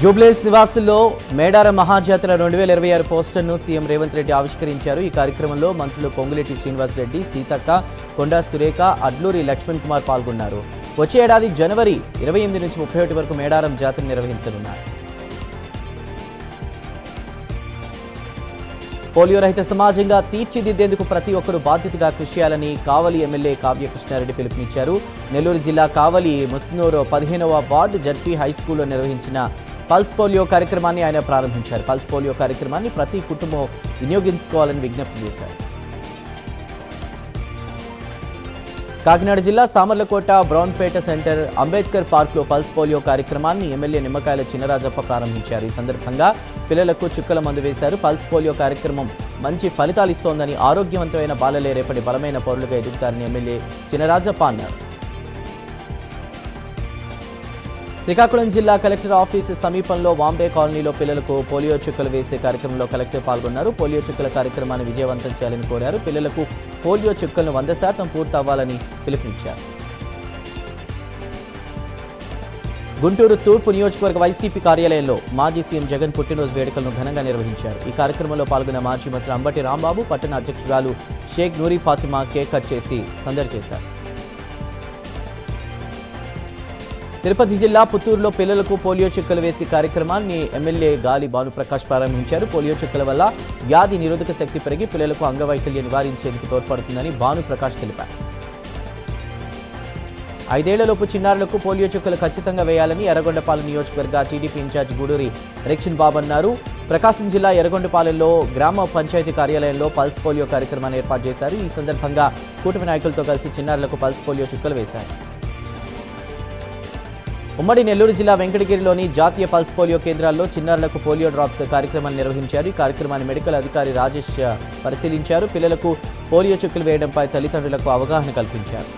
జూబ్లీహిల్స్ నివాసుల్లో మేడారం మహాజాతర 2026 పోస్టర్ను సీఎం రేవంత్ రెడ్డి ఆవిష్కరించారు. ఈ కార్యక్రమంలో మంత్రులు పొంగులేటి శ్రీనివాసరెడ్డి, సీతక్క, కొండా సురేఖ, అడ్లూరి లక్ష్మణ్ కుమార్ పాల్గొన్నారు. వచ్చే ఏడాది జనవరి 28 నుంచి 31 వరకు మేడారం జాతర నిర్వహించనున్నారు. పోలియో రహిత సమాజంగా తీర్చిదిద్దేందుకు ప్రతి ఒక్కరూ బాధ్యతగా కృషి చేయాలని కావలి ఎమ్మెల్యే కావ్య కృష్ణారెడ్డి పిలుపునిచ్చారు. నెల్లూరు జిల్లా కావలి ముస్నూరు 15వ వార్డు జడ్పీ హైస్కూల్లో నిర్వహించిన పల్స్ పోలియో కార్యక్రమాన్ని ఆయన ప్రారంభించారు. పల్స్ పోలియో కార్యక్రమాన్ని ప్రతి కుటుంబం వినియోగించుకోవాలని విజ్ఞప్తి చేశారు. కాకినాడ జిల్లా సామర్లకోట బ్రౌన్పేట సెంటర్ అంబేద్కర్ పార్క్లో పల్స్ పోలియో కార్యక్రమాన్ని ఎమ్మెల్యే నిమ్మకాయల చినరాజప్ప ప్రారంభించారు. ఈ సందర్భంగా పిల్లలకు చుక్కల మందు వేశారు. పల్స్ పోలియో కార్యక్రమం మంచి ఫలితాలు ఇస్తోందని, ఆరోగ్యవంతమైన బాలలే రేపటి బలమైన పౌరులుగా ఎదుగుతారని ఎమ్మెల్యే చినరాజప్ప అన్నారు. శ్రీకాకుళం జిల్లా కలెక్టర్ ఆఫీసు సమీపంలో వాంబే కాలనీలో పిల్లలకు పోలియో చుక్కలు వేసే కార్యక్రమంలో కలెక్టర్ పాల్గొన్నారు. పోలియో చుక్కల కార్యక్రమాన్ని విజయవంతం చేయాలని కోరారు. పిల్లలకు పోలియో చుక్కలను 100% పూర్తవ్వాలని పిలుపునిచ్చారు. గుంటూరు తూర్పు నియోజకవర్గ వైసీపీ కార్యాలయంలో మాజీ సీఎం జగన్ పుట్టినరోజు వేడుకలను ఘనంగా నిర్వహించారు. ఈ కార్యక్రమంలో పాల్గొన్న మాజీ మంత్రి అంబటి రాంబాబు, పట్టణ అధ్యక్షురాలు షేక్ నూరి ఫాతిమా కేక్ కట్ చేసి సందడి చేశారు. తిరుపతి జిల్లా పుత్తూరులో పిల్లలకు పోలియో చుక్కలు వేసి కార్యక్రమాన్ని ఎమ్మెల్యే గాలి భానుప్రకాష్ ప్రారంభించారు. పోలియో చుక్కల వల్ల వ్యాధి నిరోధక శక్తి పెరిగి పిల్లలకు అంగవైకల్యం నివారించేందుకు తోడ్పడుతుందని భానుప్రకాష్ తెలిపారు. 5 ఏళ్లలోపు చిన్నారులకు పోలియో చుక్కలు ఖచ్చితంగా వేయాలని ఎర్రగొండపాలెం నియోజకవర్గ టీడీపీ ఇన్ఛార్జ్ గూడూరి రిక్షన్ బాబు అన్నారు. ప్రకాశం జిల్లా ఎర్రగొండపాలెంలో గ్రామ పంచాయతీ కార్యాలయంలో పల్స్ పోలియో కార్యక్రమాన్ని ఏర్పాటు చేశారు. ఈ సందర్భంగా కూటమి నాయకులతో కలిసి చిన్నారులకు పల్స్ పోలియో చుక్కలు వేశారు. ఉమ్మడి నెల్లూరు జిల్లా వెంకటగిరిలోని జాతీయ పల్స్ పోలియో కేంద్రాల్లో చిన్నారులకు పోలియో డ్రాప్స్ కార్యక్రమాన్ని నిర్వహించారు. ఈ కార్యక్రమాన్ని మెడికల్ అధికారి రాజేష్ పరిశీలించారు. పిల్లలకు పోలియో చుక్కలు వేయడంపై తల్లిదండ్రులకు అవగాహన కల్పించారు.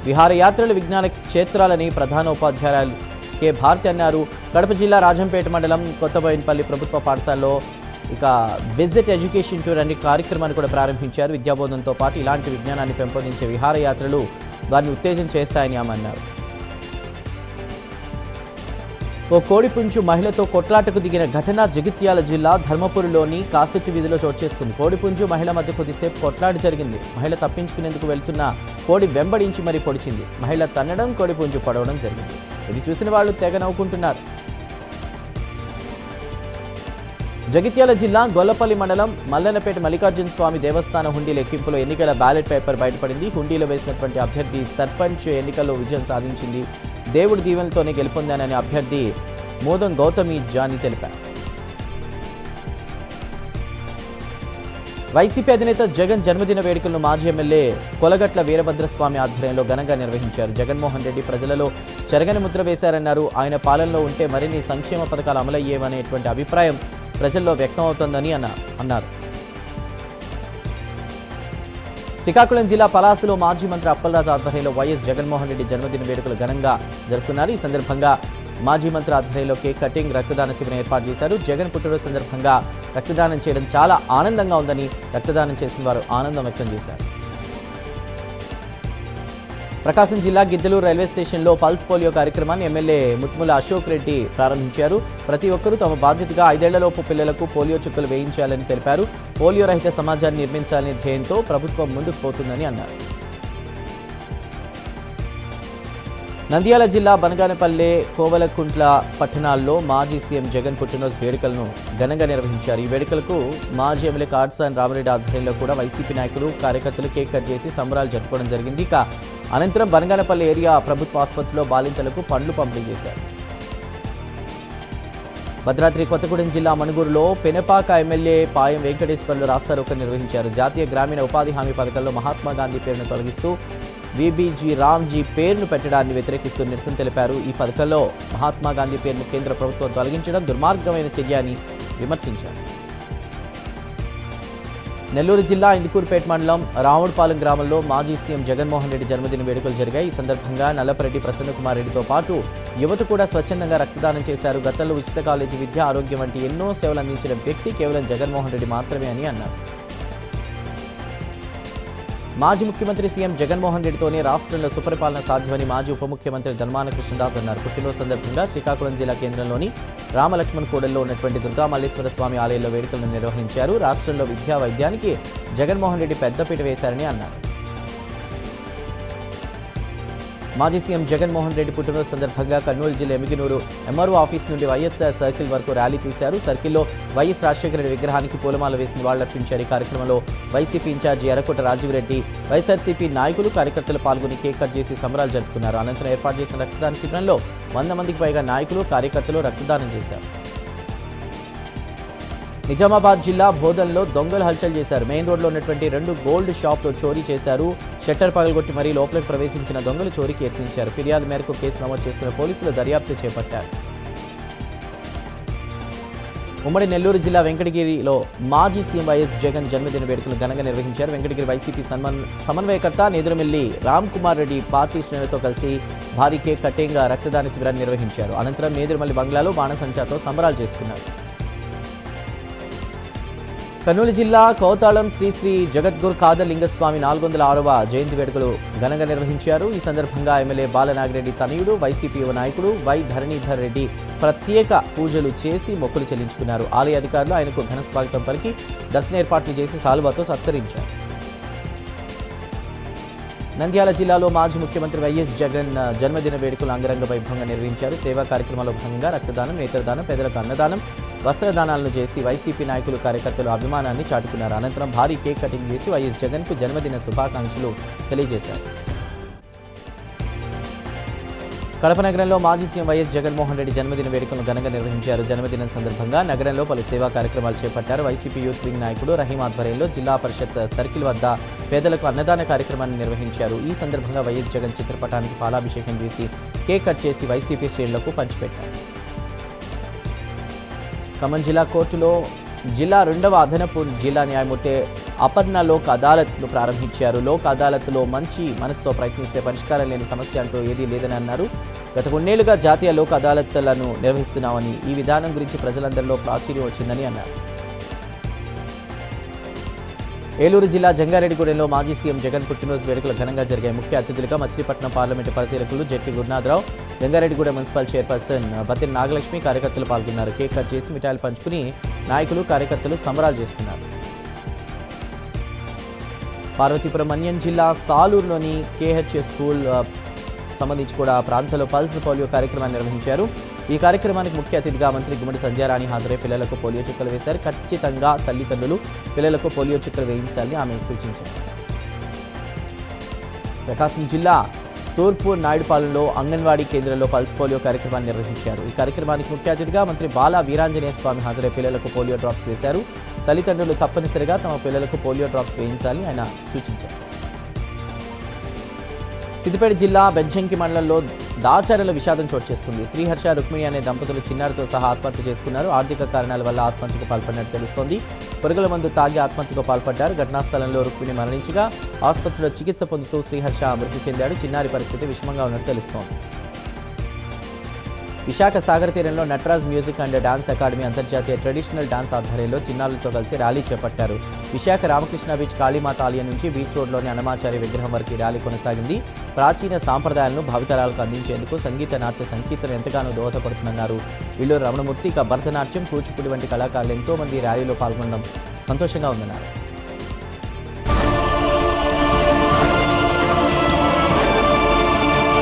విహారయాత్రలు విజ్ఞాన క్షేత్రాలని ప్రధాన ఉపాధ్యాయులు కె భారతి అన్నారు. కడప జిల్లా రాజంపేట మండలం కొత్తబోయినపల్లి ప్రభుత్వ పాఠశాలలో విజిట్ ఎడ్యుకేషన్ టూర్ అనే కార్యక్రమాన్ని కూడా ప్రారంభించారు. విద్యాబోధనతో పాటు ఇలాంటి విజ్ఞానాన్ని పెంపొందించే విహారయాత్రలు వారిని ఉత్తేజం చేస్తాయని ఆమె అన్నారు. ఓ కోడిపుంజు మహిళతో కొట్లాటకు దిగిన ఘటన జగిత్యాల జిల్లా ధర్మపురిలోని కాసెట్టు వీధిలో చోటు చేసుకుంది. కోడిపుంజు మహిళ మధ్య కొద్దిసేపు కొట్లాట జరిగింది. మహిళ తప్పించుకునేందుకు వెళ్తున్న కోడి వెంబడించి మరీ పొడిచింది. మహిళ తన్నడం, కోడిపుంజు పడవడం జరిగింది. ఇది చూసిన వాళ్ళు తెగ నవ్వుకుంటున్నారు. జగిత్యాల జిల్లా గొల్లపల్లి మండలం మల్లన్నపేట మల్లికార్జున స్వామి దేవస్థాన హుండీ లెక్కింపులో ఎన్నికల బ్యాలెట్ పేపర్ బయటపడింది. హుండీలో వేసినటువంటి అభ్యర్థి సర్పంచ్ ఎన్నికల్లో విజయం సాధించింది. దేవుడి దీవెనతోనే గెలుపొందానని అభ్యర్థి మోదం గౌతమి జాని తెలిపారు. వైసీపీ అధినేత జగన్ జన్మదిన వేడుకలను మాజీ ఎమ్మెల్యే కొలగట్ల వీరభద్రస్వామి ఆధ్వర్యంలో ఘనంగా నిర్వహించారు. జగన్మోహన్ రెడ్డి ప్రజలలో చెరగని ముద్ర వేశారన్నారు. ఆయన పాలనలో ఉంటే మరిన్ని సంక్షేమ పథకాలు అమలయ్యేవనేటువంటి అభిప్రాయం ప్రజల్లో వ్యక్తమవుతోందని అన్నారు. శ్రీకాకుళం జిల్లా పలాసలో మాజీ మంత్రి అప్పలరాజు ఆధ్వర్యంలో వైఎస్ జగన్మోహన్ రెడ్డి జన్మదిన వేడుకలు ఘనంగా జరుపుకున్నారు. ఈ సందర్భంగా మాజీ మంత్రి ఆధ్వర్యంలో కేక్ కటింగ్, రక్తదాన శిబిరం ఏర్పాటు చేశారు. జగన్ పుట్టినరోజు సందర్భంగా రక్తదానం చేయడం చాలా ఆనందంగా ఉందని రక్తదానం చేసిన వారు ఆనందం వ్యక్తం చేశారు. ప్రకాశం జిల్లా గిద్దలూరు రైల్వే స్టేషన్లో పల్స్ పోలియో కార్యక్రమాన్ని ఎమ్మెల్యే ముత్ముల అశోక్ రెడ్డి ప్రారంభించారు. ప్రతి ఒక్కరూ తమ బాధ్యతగా 5 ఏళ్లలోపు పిల్లలకు పోలియో చుక్కలు వేయించాలని తెలిపారు. పోలియో రహిత సమాజాన్ని నిర్మించాలనే ధ్యేయంతో ప్రభుత్వం ముందుకు పోతుందని అన్నారు. నంద్యాల జిల్లా బనగానపల్లె, కోవలకుంట్ల పట్టణాల్లో మాజీ సీఎం జగన్ పుట్టినరోజు వేడుకలను ఘనంగా నిర్వహించారు. ఈ వేడుకలకు మాజీ ఎమ్మెల్యే కాట్సాని రామరెడ్డి ఆధ్వర్యంలో కూడా వైసీపీ నాయకులు, కార్యకర్తలు కేక్ కట్ చేసి సంబరాలు జరుపుకోవడం జరిగింది. ఇక అనంతరం బనగానపల్లి ఏరియా ప్రభుత్వ ఆసుపత్రిలో బాలింతలకు పండ్లు పంపిణీ చేశారు. భద్రాద్రి కొత్తగూడెం జిల్లా మణుగూరులో పెనపాక ఎమ్మెల్యే పాయం వెంకటేశ్వర్లు రాస్తారోకో నిర్వహించారు. జాతీయ గ్రామీణ ఉపాధి హామీ పథకంలో మహాత్మా గాంధీ పేరును తొలగిస్తూ విబిజీ రామ్జీ పేరును పెట్టడాన్ని వ్యతిరేకిస్తూ నిరసన తెలిపారు. ఈ పథకంలో మహాత్మా గాంధీ పేరును కేంద్ర ప్రభుత్వం తొలగించడం దుర్మార్గమైన చర్య అని విమర్శించారు. నెల్లూరు జిల్లా ఇందుకూరుపేట మండలం రావుడుపాలెం గ్రామంలో మాజీ సీఎం జగన్మోహన్ రెడ్డి జన్మదిన వేడుకలు జరిగాయి. ఈ సందర్భంగా నల్లపరెడ్డి ప్రసన్నకుమార్ రెడ్డితో పాటు యువత కూడా స్వచ్ఛందంగా రక్తదానం చేశారు. గతంలో ఉచిత కాలేజీ, విద్య, ఆరోగ్యం వంటి ఎన్నో సేవలు అందించిన వ్యక్తి కేవలం జగన్మోహన్ రెడ్డి మాత్రమే అని అన్నారు. మాజీ ముఖ్యమంత్రి సీఎం జగన్మోహన్ రెడ్డితోనే రాష్ట్రంలో సుపరిపాలన సాధ్యమని మాజీ ఉప ముఖ్యమంత్రి ధర్మాన కృష్ణదాస్ అన్నారు. పుట్టినరోజు సందర్భంగా శ్రీకాకుళం జిల్లా కేంద్రంలోని రామలక్ష్మణ్ కూడలిలో ఉన్నటువంటి దుర్గామల్లేశ్వర స్వామి ఆలయంలో వేడుకలను నిర్వహించారు. రాష్ట్రంలో విద్యా వైద్యానికి జగన్మోహన్ రెడ్డి పెద్దపీట వేశారని అన్నారు. మాజీ సీఎం జగన్మోహన్ రెడ్డి పుట్టినరోజు సందర్భంగా కర్నూలు జిల్లా ఎమిగినూరు ఎంఆర్ఓ ఆఫీస్ నుండి వైఎస్ఆర్ సర్కిల్ వరకు ర్యాలీ తీశారు. సర్కిల్లో వైఎస్ రాజశేఖర రెడ్డి విగ్రహానికి పూలమాల వేసి నివాళులర్పించారు. ఈ కార్యక్రమంలో వైసీపీ ఇన్ఛార్జి ఎర్రకోట రాజీవరెడ్డి, వైఎస్ఆర్సీపీ నాయకులు, కార్యకర్తలు పాల్గొని కేక్ కట్ చేసి సంబరాలు జరుపుకున్నారు. అనంతరం ఏర్పాటు చేసిన రక్తదాన శిబిరంలో 100 మందికి పైగా నాయకులు, కార్యకర్తలు రక్తదానం చేశారు. నిజామాబాద్ జిల్లా బోధన్లో దొంగలు హల్చల్ చేశారు. మెయిన్ రోడ్లో ఉన్నటువంటి 2 గోల్డ్ షాప్లో చోరీ చేశారు. షట్టర్ పగలగొట్టి మరీ లోపలికి ప్రవేశించిన దొంగలు చోరీకి యత్నించారు. ఫిర్యాదు మేరకు కేసు నమోదు చేసుకున్న పోలీసులు దర్యాప్తు చేపట్టారు. ఉమ్మడి నెల్లూరు జిల్లా వెంకటగిరిలో మాజీ సీఎం వైఎస్ జగన్ జన్మదిన వేడుకలు ఘనంగా నిర్వహించారు. వెంకటగిరి వైసీపీ సమన్వయకర్త నేదురమిల్లి రామ్ కుమార్ రెడ్డి పార్టీ శ్రేణులతో కలిసి భారీ కేక్ కటింగ్ రక్తదాన శిబిరాన్ని నిర్వహించారు. అనంతరం నేదురమల్లి బంగ్లాలో బాణసంచాతో సంబరాలు చేసుకున్నారు. కర్నూలు జిల్లా కోతాళం శ్రీ శ్రీ జగద్గురు కాదలింగస్వామి 406వ జయంతి వేడుకలు ఘనంగా నిర్వహించారు. ఈ సందర్భంగా ఎమ్మెల్యే బాలనాగిరెడ్డి తనయుడు, వైసీపీ యువ నాయకుడు వై ధరణీధర్ రెడ్డి ప్రత్యేక పూజలు చేసి మొక్కులు చెల్లించుకున్నారు. ఆలయ అధికారులు ఆయనకు ఘన స్వాగతం పలికి దర్శన ఏర్పాట్లు చేసి సాల్వాతో సత్కరించారు. నంద్యాల జిల్లాలో మాజీ ముఖ్యమంత్రి వైఎస్ జగన్ జన్మదిన వేడుకలు అంగరంగ వైభవంగా నిర్వహించారు. సేవా కార్యక్రమాల్లో భాగంగా రక్తదానం, నేత్రదానం, పేదలకు అన్నదానం, వస్త్రదానాలను చేసి వైసీపీ నాయకులు, కార్యకర్తలు అభిమానాన్ని చాటుకున్నారు. అనంతరం భారీ కేక్ కటింగ్ చేసి వైఎస్ జగన్కు జన్మదిన శుభాకాంక్షలు తెలియజేశారు. కడప నగరంలో మాజీ సీఎం వైఎస్ జగన్మోహన్ రెడ్డి జన్మదిన వేడుకలను ఘనంగా నిర్వహించారు. జన్మదినం సందర్భంగా నగరంలో పలు సేవా కార్యక్రమాలు చేపట్టారు. వైసీపీ యూత్ వింగ్ నాయకుడు రహీం ఆధ్వర్యంలో జిల్లా పరిషత్ సర్కిల్ వద్ద పేదలకు అన్నదాన కార్యక్రమాన్ని నిర్వహించారు. ఈ సందర్భంగా వైఎస్ జగన్ చిత్రపటానికి పాలాభిషేకం చేసి కేక్ కట్ చేసి వైసీపీ శ్రేణులకు పంచిపెట్టారు. ఖమ్మం జిల్లా కోర్టులో జిల్లా 2వ అదనపు జిల్లా న్యాయమూర్తి అపర్ణ లోక్ అదాలత్ను ప్రారంభించారు. లోక్ అదాలత్లో మంచి మనసుతో ప్రయత్నిస్తే పరిష్కారం లేని సమస్య అంటూ ఏదీ లేదని అన్నారు. గత కొన్నేళ్లుగా జాతీయ లోక్ అదాలత్లను నిర్వహిస్తున్నామని, ఈ విధానం గురించి ప్రజలందరిలో ప్రాచుర్యం వచ్చిందని అన్నారు. ఏలూరు జిల్లా జంగారెడ్డిగూడెంలో మాజీ సీఎం జగన్ పుట్టినరోజు వేడుకలు ఘనంగా జరిగాయి. ముఖ్య అతిథులుగా మచిలీపట్నం పార్లమెంటు పరిశీలకులు జెట్టి గురునాథరావు, జంగారెడ్డిగూడెం మున్సిపల్ చైర్పర్సన్ బత్తిన నాగలక్ష్మి, కార్యకర్తలు పాల్గొన్నారు. కేక్ కట్ చేసి మిఠాయిలు పంచుకుని నాయకులు, కార్యకర్తలు సంబరాలు చేసుకున్నారు. పార్వతీపురం మన్యం జిల్లా సాలూరులోని కేహెచ్ఎస్ స్కూల్ సంబంధించి కూడా ప్రాంతంలో పల్స్ పోలియో కార్యక్రమాన్ని నిర్వహించారు. ఈ కార్యక్రమానికి ముఖ్య అతిథిగా మంత్రి గుమ్మడి సంధ్యారాణి హాజరై పిల్లలకు పోలియో చుక్కలు వేశారు. ఖచ్చితంగా తల్లిదండ్రులు పిల్లలకు పోలియో చుక్కలు వేయించాలని ఆమె సూచించారు. ప్రకాశం జిల్లా తూర్పు నాయుడుపాలెంలో అంగన్వాడీ కేంద్రంలో పల్స్ పోలియో కార్యక్రమాన్ని నిర్వహించారు. ఈ కార్యక్రమానికి ముఖ్య అతిథిగా మంత్రి బాల వీరాంజనేయ స్వామి హాజరై పిల్లలకు పోలియో డ్రాప్స్ వేశారు. తల్లిదండ్రులు తప్పనిసరిగా తమ పిల్లలకు పోలియో డ్రాప్స్ వేయించాలని ఆయన సూచించారు. సిద్దిపేట జిల్లా బెజ్జంకి మండలంలో దాచారుల విషాదం చోటు చేసుకుంది. శ్రీహర్ష, రుక్మిణి అనే దంపతులు చిన్నారితో సహా ఆత్మహత్య చేసుకున్నారు. ఆర్థిక కారణాల వల్ల ఆత్మహత్యకు పాల్పడినట్టు తెలుస్తోంది. పురుగుల మందు తాగి ఆత్మహత్యకు పాల్పడ్డారు. ఘటనా స్థలంలో రుక్మిణి మరణించగా ఆసుపత్రిలో చికిత్స పొందుతూ శ్రీహర్ష మృతి చెందాడు. చిన్నారి పరిస్థితి విషమంగా ఉన్నట్టు తెలుస్తోంది. విశాఖ సాగర్ తీరంలో Nataraj music and dance academy అంతర్జాతీయ ట్రెడిషనల్ డాన్స్ ఆధ్వర్యంలో చిన్నారులతో కలిసి ర్యాలీ చేపట్టారు. విశాఖ రామకృష్ణ బీచ్ కాళీమాత ఆలయం నుంచి బీచ్ రోడ్లోని అన్నమాచార్య విగ్రహం వరకు ర్యాలీ కొనసాగింది. ప్రాచీన సాంప్రదాయాలను భావితరాలకు అందించేందుకు సంగీత, నాట్య, సంకీర్తన ఎంతగానో దోహదపడుతుందన్నారు. వీళ్ళు రమణమూర్తి, భరతనాట్యం, కూచిపూడి వంటి కళాకారులు ఎంతో మంది ర్యాలీలో పాల్గొనడం సంతోషంగా ఉందన్నారు.